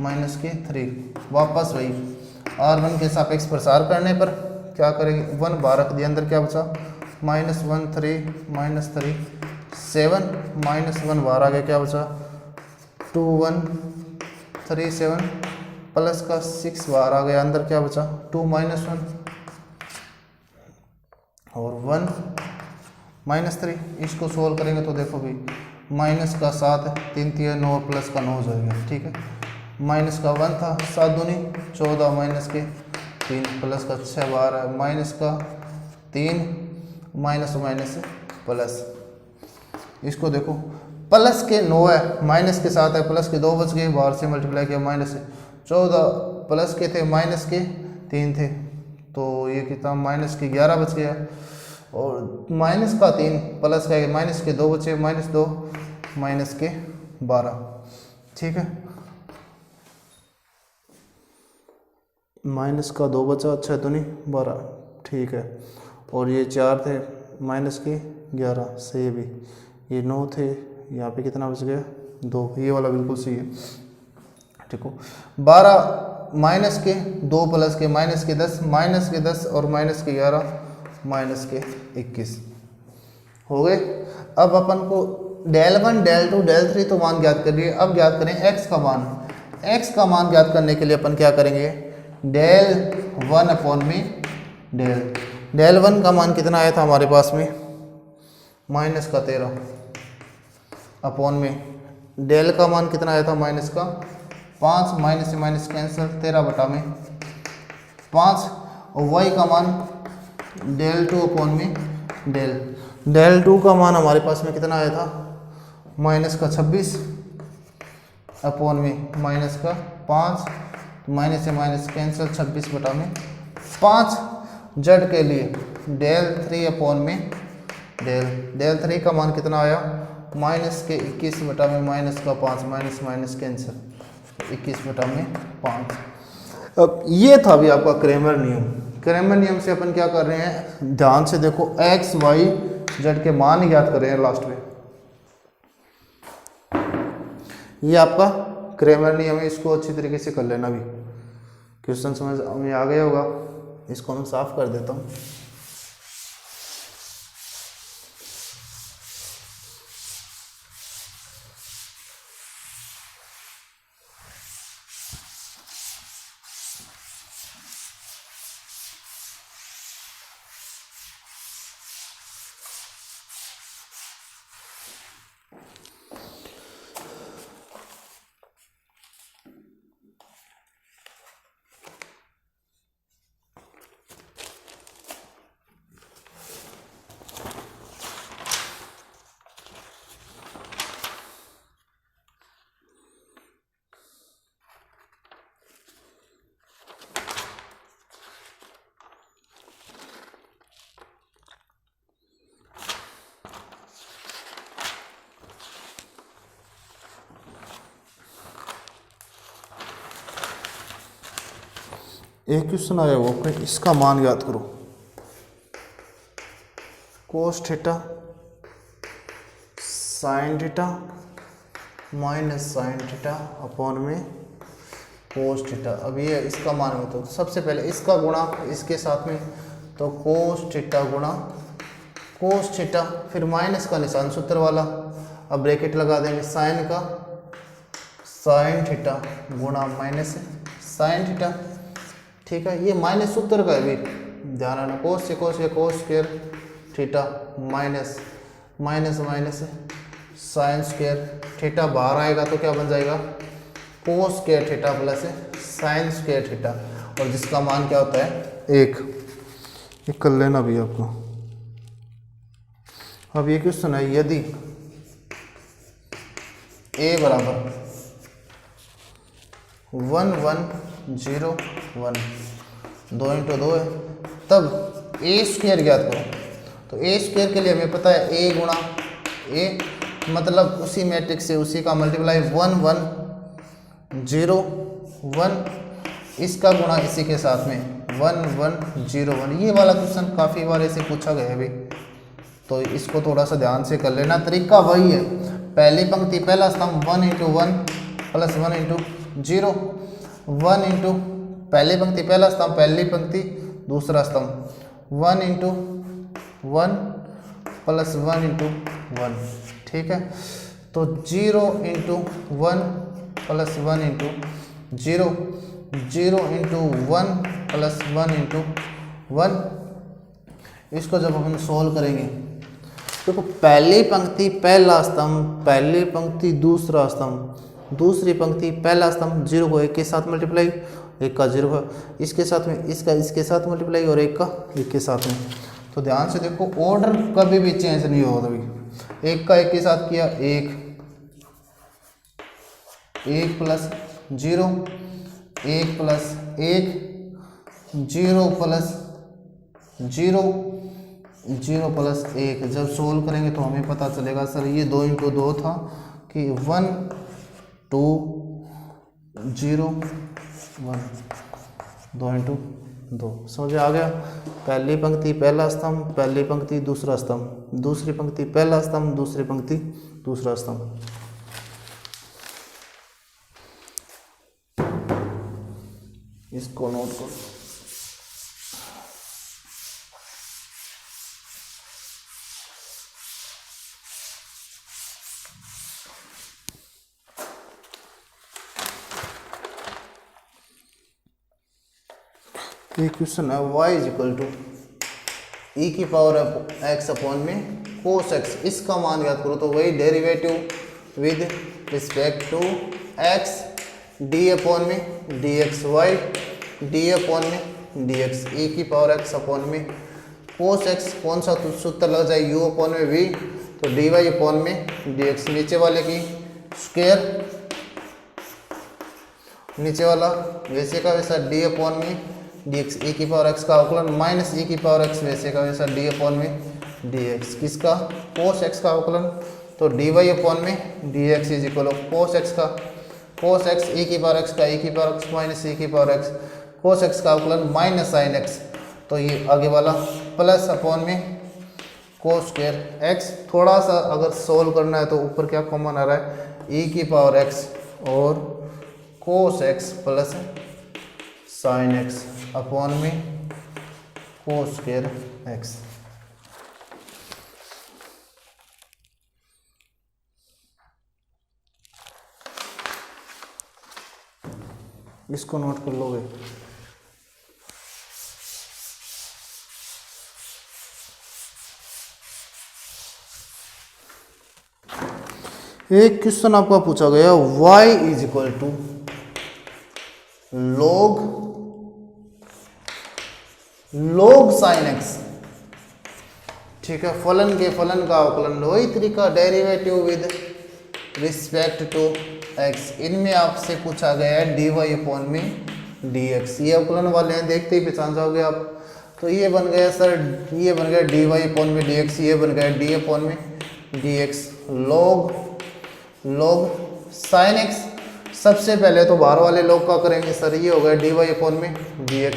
माइनस के 3 वापस वही R1 के सापेक्ष प्रसार करने पर क्या करेंगे 1 बाहर रख दिया अंदर क्या बचा -1 3 -3 7 -1 बाहर आ गया क्या बचा 2 1 3 7 प्लस का 6 बाहर आ गया अंदर क्या बचा 2 -1 और 1 -3 इसको सोल्व करेंगे तो देखो भी माइनस का 7 3 3 9 प्लस का 9 हो जाएगा ठीक है। माइनस का 1 था 7 दूनी 14 माइनस के 3 प्लस का 6 बाहर है माइनस का 3 माइनस माइनस प्लस। इसको देखो प्लस के 9 है माइनस के 7 है प्लस के 2 बच गए बाहर से मल्टीप्लाई किया माइनस से 14 प्लस के थे माइनस के 3 थे तो ये कितना माइनस के 11 बच गया और माइनस का 3 प्लस का माइनस के 2 बचे -2 माइनस के 12 ठीक है। माइनस का 2 बचा 6 दूनी 12 ठीक है और ये 4 थे माइनस के 11 सही भी ये 9 थे यहाँ पे कितना बच गया 2 ये वाला बिल्कुल सही है ठीक हो। 12 माइनस के 2 प्लस के माइनस के 10 माइनस के 10 और माइनस के 11 माइनस के 21 हो गए। अब अपन को डेल 1 डेल 2 डेल 3 तो मान ज्ञात कर लिए। अब ज्ञात करें x का मान। x का मान ज्ञात करने के लिए अपन क्या करेंगे डेल 1 अपॉन में डेल 1 का मान कितना आया था हमारे पास में माइनस का 13 अपॉन में डेल का मान कितना आया था माइनस का 5 माइनस से माइनस कैंसिल 13 बटा में 5 और y का मान डेल 2 अपॉन में डेल 2 का मान हमारे पास में कितना आया था माइनस का 26 अपॉन में माइनस का 5 माइनस से माइनस कैंसिल 26 बटा में 5 जेड के लिए डेल 3 अपॉन में डेल 3 का मान कितना आया माइनस के 21 बटा में माइनस का 5 माइनस माइनस कैंसिल 21 बटा में 5। अब ये था भी आपका क्रेमर नियम से अपन क्या कर रहे हैं ध्यान से देखो x y z के मान ज्ञात कर रहे हैं लास्ट में। ये आपका क्रेमर नियम है, इसको अच्छी तरीके से कर लेना भी। क्वेश्चन समझ में आ गया होगा। इसको मैं साफ कर देता हूँ। एक क्वेश्चन आया वो अपने, इसका मान याद करो। Cos theta sine theta minus sine theta upon में कोस थीटा। अब ये इसका मान हो तो सबसे पहले इसका गुणा इसके साथ में, तो कोस थीटा गुणा कोस थीटा, फिर माइनस का निशान सूत्र वाला, अब ब्रैकेट लगा देंगे, साइन का साइन थीटा गुणा माइनस साइन थीटा। ठीक है, ये माइनस सूत्र का है भी, ध्यान रखना। कोस से कोस, ये cos square theta minus minus minus sine square theta, बाहर आएगा तो क्या बन जाएगा, cos square theta plus sine square theta, और जिसका मान क्या होता है 1। ये कर लेना भी आपको। अब ये क्वेश्चन है, यदि a बराबर 1 1 0 1, 2 इंटू 2 है, तब ए स्क्वायर ज्ञात करो। तो ए स्क्वायर के लिए हमें पता है ए गुणा ए, मतलब उसी मैट्रिक्स से उसी का मल्टीप्लाई 1 1 0 1, इसका गुणा इसी के साथ में 1 1 0 1। ये वाला क्वेश्चन काफ़ी बार ऐसे पूछा गया है भाई, तो इसको थोड़ा सा ध्यान से कर लेना। तरीका वही है, पहली पंक्ति पहला स्तंभ 1 इंटू 1 प्लस 1 इंटू 0, 1 इंटू पहली पंक्ति पहला स्तंभ पहली पंक्ति दूसरा स्तंभ 1 इंटू 1 प्लस 1 इंटू 1। ठीक है, तो 0 into 1 plus 1 into 0, 0 into 1 plus 1 into 1। इसको जब हम सॉल्व करेंगे, देखो पहली पंक्ति पहला स्तंभ पहली पंक्ति दूसरा स्तंभ दूसरी पंक्ति पहला स्तंभ, 0 को 1 के साथ मल्टीप्लाई, 1 का 0 है, इसके साथ में इसका इसके साथ मल्टीप्लाई और 1 का 1 के साथ में। तो ध्यान से देखो, ऑर्डर कभी भी चेंज नहीं होगा। अभी 1 का 1 के साथ किया, 1 1 प्लस 0 1 प्लस 1 0 प्लस 0 0 प्लस 1। जब सोल्व करेंगे तो हमें पता चलेगा सर ये 2 इंटू 2 था कि 1 2 0 1, 2 इंटू 2। समझ आ गया। पहली पंक्ति पहला स्तंभ पहली पंक्ति दूसरा स्तंभ दूसरी पंक्ति पहला स्तंभ दूसरी पंक्ति दूसरा स्तंभ। इसको नोट करो। ये क्वेश्चन है y इज इक्वल टू ई की पावर x अपॉन में कोस x, इसका मान याद करो। तो वही derivative with respect to x d upon में D x y d upon में डी एक्स, ई की पावर x अपॉन में कोस x, कौन सा सूत्र लग जाए u अपॉन में v, तो डी वाई अपॉन में डी एक्स, नीचे वाले की स्क्वायर नीचे वाला वैसे का वैसा डी अपॉन में डी एक्स, ई की पावर एक्स का अवकलन माइनस ई की पावर एक्स वैसे का वैसा डी अपॉन में डी एक्स, किसका कोस एक्स का अवकलन, तो डी वाई अपॉन में D x is equal cos x का कोस एक्स ई की पावर एक्स का ई की पावर एक्स माइनस ई की पावर एक्स, कोस एक्स का अवकलन माइनस साइन एक्स, तो ये आगे वाला प्लस अपॉन में कोस स्क्वायर एक्स। थोड़ा सा अगर सोल्व करना है तो ऊपर क्या कॉमन आ रहा है, ई की पावर एक्स और cos x plus sin x upon में cos स्क्वायर x। इसको नोट कर लोगे। एक क्वेश्चन आपका पूछा गया y is equal to log sin x। ठीक है, फलन के फलन का अवकलन वही तरीका, derivative with respect to x। इनमें आपसे पूछा गया है dy अपॉन में dx। ये अवकलन वाले हैं, देखते ही पहचान जाओगे आप। तो ये बन गया सर, ये बन गया dy अपॉन में dx, ये बन गया d अपॉन में dx log sin x। सबसे पहले तो बाहर वाले log का करेंगे सर, ये हो गया dy अपॉन में dx।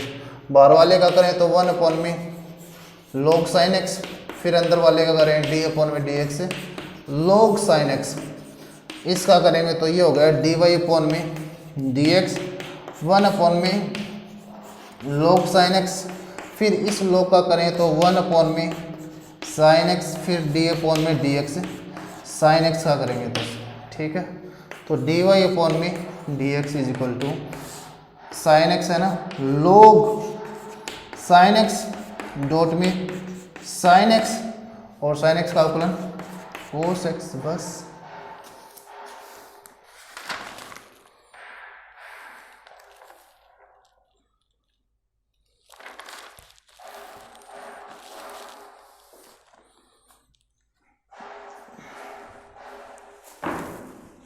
बाहर वाले का करें तो 1 अपॉन में log sin x, फिर अंदर वाले का करें d अपॉन में dx log sin x। इसका करेंगे तो ये हो गया dy अपॉन में dx 1 अपॉन में log sin x, फिर इस log का करें तो 1 अपॉन में sin x, फिर d अपॉन में dx sin x का करेंगे तो ठीक है। तो dy अपॉन में dx is equal to sin x है ना, log sin x डॉट में sin x और sin x का अवकलन cos x। बस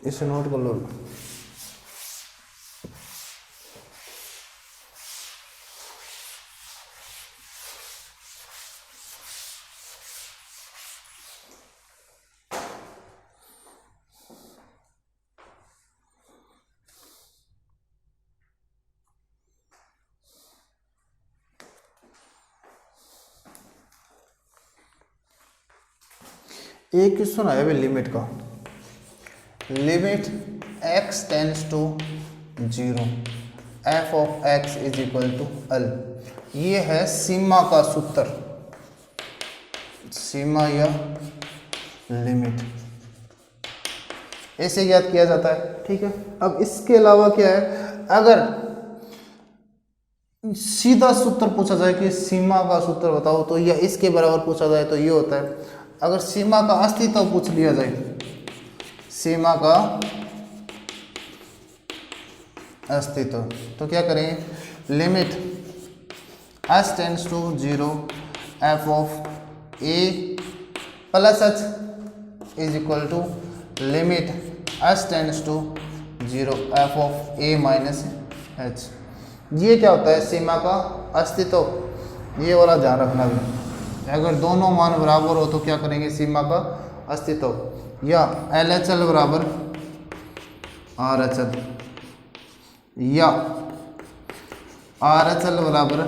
इसे नोट कर लो। एक क्वेश्चन आया भाई लिमिट का, limit x tends to 0 f of x is equal to l। ये है सीमा का सूत्र, सीमा या लिमिट, ऐसे याद किया जाता है। ठीक है, अब इसके अलावा क्या है, अगर सीधा सूत्र पूछा जाए कि सीमा का सूत्र बताओ तो या इसके बराबर पूछा जाए तो ये होता है। अगर सीमा का अस्तित्व पूछ लिया जाए, सीमा का अस्तित्व, तो क्या करेंगे, limit h tends to 0 f of a plus h is equal to limit h tends to 0 f of a minus h। ये क्या होता है, सीमा का अस्तित्व। ये वाला ध्यान रखना भी, अगर दोनों मान बराबर हो तो क्या करेंगे, सीमा का अस्तित्व, या LHL बराबर RHL या RHL बराबर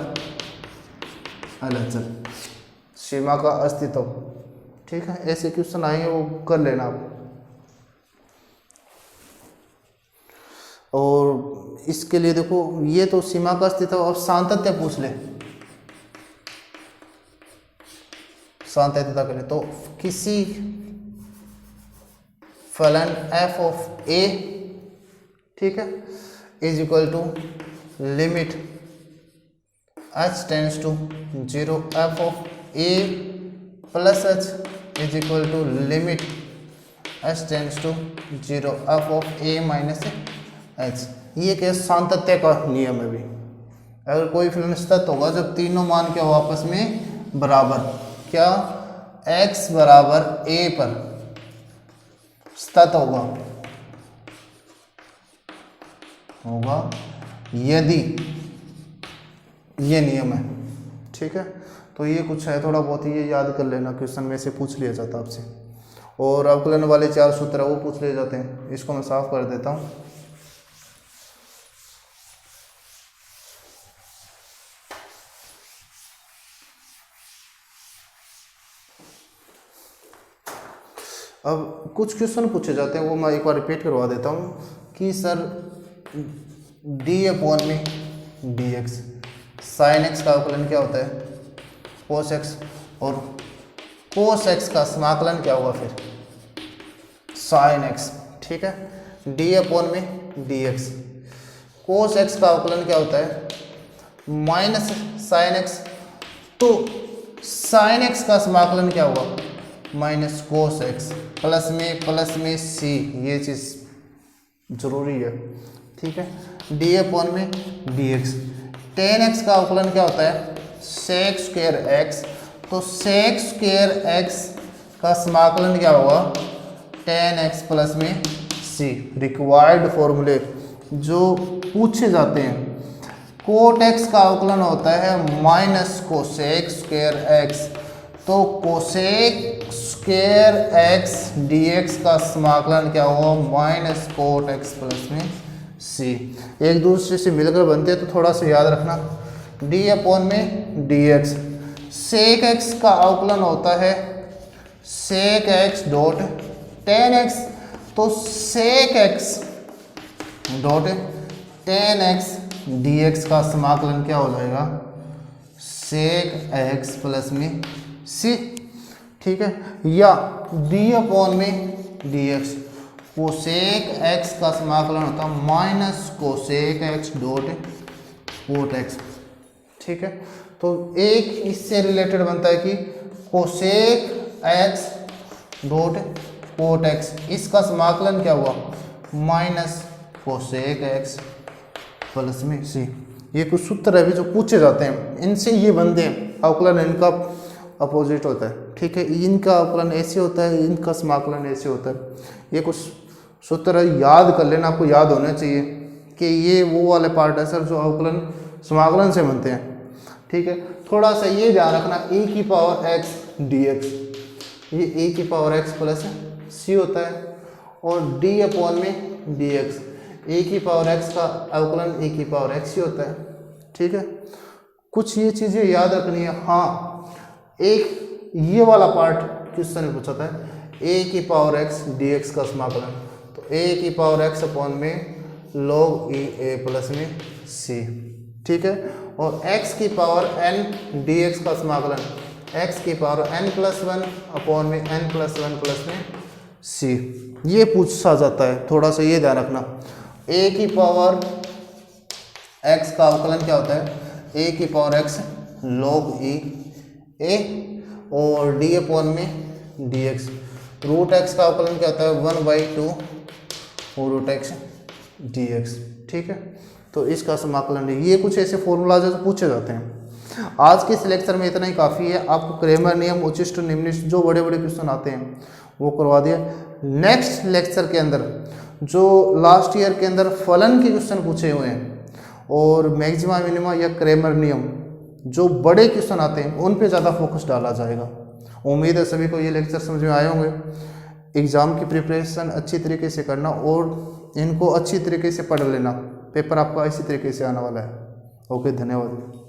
LHL, सीमा का अस्तित्व। ठीक है, ऐसे क्वेश्चन आएंगे वो कर लेना आप। और इसके लिए देखो, ये तो सीमा का अस्तित्व, अब सातत्य पूछ ले, सातत्यता करें तो किसी फलन f ऑफ a, ठीक है, is equal to limit h tends to 0 f of a plus h is equal to limit h tends to 0 f of a minus h। ये क्या सातत्य का नियम है भी, अगर कोई फलन सतत होगा जब तीनों मान क्या हो आपस में बराबर, क्या x बराबर a पर सतत होगा यदि ये नियम है। ठीक है, तो ये कुछ है, थोड़ा बहुत ये याद कर लेना, क्वेश्चन में से पूछ लिया जाता आपसे। और अवकलन वाले 4 सूत्र वो पूछ लिए जाते हैं। इसको मैं साफ कर देता हूँ। अब कुछ क्वेश्चन पूछे जाते हैं, वो मैं एक बार रिपीट करवा देता हूँ कि सर डी अपॉन में डी एक्स। साइन एक्स का अवकलन क्या होता है? Cos x. और कोस एक्स का समाकलन क्या होगा फिर? Sine x. ठीक है, डी अपॉन में डी एक्स। कोस एक्स का अवकलन क्या होता है? Minus sine x. तो साइन एक्स का समाकलन क्या होगा? Minus cos x. प्लस में सी, ये चीज़ जरूरी है। ठीक है, डी अपॉन में डी एक्स। टेन एक्स का अवकलन क्या होता है? Sec square X. तो सेक स्क्वायर एक्स का समाकलन क्या होगा? टेन एक्स प्लस में सी। रिक्वायर्ड फॉर्मूले जो पूछे जाते हैं, कोट एक्स का अवकलन होता है माइनस कोसेक स्क्वायर एक्स। तो cosec square x d x का समाकलन क्या होगा? माइनस कोट एक्स प्लस में सी। एक दूसरे से मिलकर बनते हैं तो थोड़ा सा याद रखना। डी अपॉन में डी एक्स। सेक एक्स का अवकलन होता है sec x dot tan x. तो sec x dot tan x d x का समाकलन क्या हो जाएगा? सेक एक्स प्लस में सी। ठीक है, या डी अपॉन में डी एक्स। कोसेक एक्स का समाकलन होता है minus cosec X dot cot X. ठीक है, तो एक इससे रिलेटेड बनता है कि cosec X dot cot X, इसका समाकलन क्या हुआ? माइनस कोसेक एक्स प्लस में सी। ये कुछ सूत्र है भी जो पूछे जाते हैं, इनसे ये बनते हैं। अवकलन इनका अपोजिट होता है। ठीक है, इनका अवकलन ऐसे होता है, इनका समाकलन ऐसे होता है। ये कुछ सूत्र याद कर लेना, आपको याद होना चाहिए कि ये वो वाले पार्ट है सर जो अवकलन समाकलन से बनते हैं। ठीक है, थोड़ा सा ये ध्यान रखना, ए की पावर एक्स डी एक्स, ये ए की पावर एक्स प्लस सी होता है। और डी अपॉन में डी एक्स, ए की पावर एक्स का अवकलन ए की पावर एक्स ही होता है। ठीक है, कुछ ये चीज़ें याद रखनी है। हाँ, एक ये वाला पार्ट क्वेश्चन में पूछा था, ए की पावर एक्स डी एक्स का समाकलन। तो ए की पावर एक्स अपॉन में log ई ए प्लस में सी। ठीक है, और x की पावर n डी एक्स का समाकलन x की पावर n+1 अपॉन में n+1 प्लस में सी। ये पूछा जाता है, थोड़ा सा ये ध्यान रखना। a की पावर x का अवकलन क्या होता है? a की पावर x log ई ए और डी अपॉन में डी एक्स। रूट एक्स का अवकलन क्या होता है? 1/2 रूट एक्स डी एक्स। ठीक है, तो इसका समाकलन है। ये कुछ ऐसे फॉर्मूलाज जो पूछे जाते हैं। आज के इस लेक्चर में इतना ही काफ़ी है। आपको क्रेमर नियम, उचिष्ट, निम्निष्ट जो बड़े बड़े क्वेश्चन आते हैं वो करवा दिया। नेक्स्ट लेक्चर के अंदर जो लास्ट ईयर के अंदर फलन के क्वेश्चन पूछे हुए हैं और मैक्सिमा मिनिमा या क्रेमर नियम जो बड़े क्वेश्चन आते हैं उन पे ज़्यादा फोकस डाला जाएगा। उम्मीद है सभी को ये लेक्चर समझ में आए होंगे। एग्ज़ाम की प्रिपरेशन अच्छी तरीके से करना और इनको अच्छी तरीके से पढ़ लेना। पेपर आपका इसी तरीके से आने वाला है। ओके, धन्यवाद।